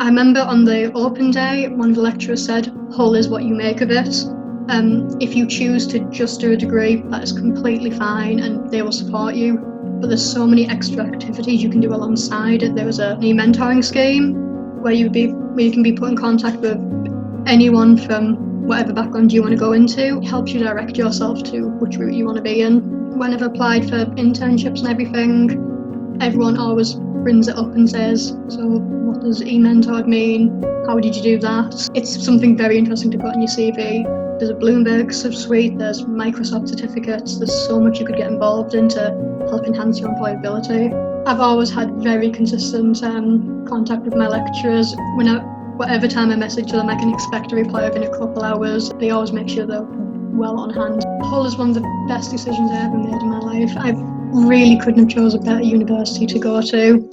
I remember on the open day, one of the lecturers said, Hull is what you make of it. If you choose to just do a degree, that is completely fine and they will support you. But there's so many extra activities you can do alongside it. There was a mentoring scheme where you can be put in contact with anyone from whatever background you want to go into. It helps you direct yourself to which route you want to be in. When I've applied for internships and everything, everyone always brings it up and says, so what does e-mentored mean? How did you do that? It's something very interesting to put on your CV. There's a Bloomberg sub-suite, there's Microsoft certificates, there's so much you could get involved in to help enhance your employability. I've always had very consistent contact with my lecturers. Whatever time I message them, I can expect a reply within a couple hours. They always make sure they're well on hand. Hull is one of the best decisions I ever made in my life. I really couldn't have chosen a better university to go to.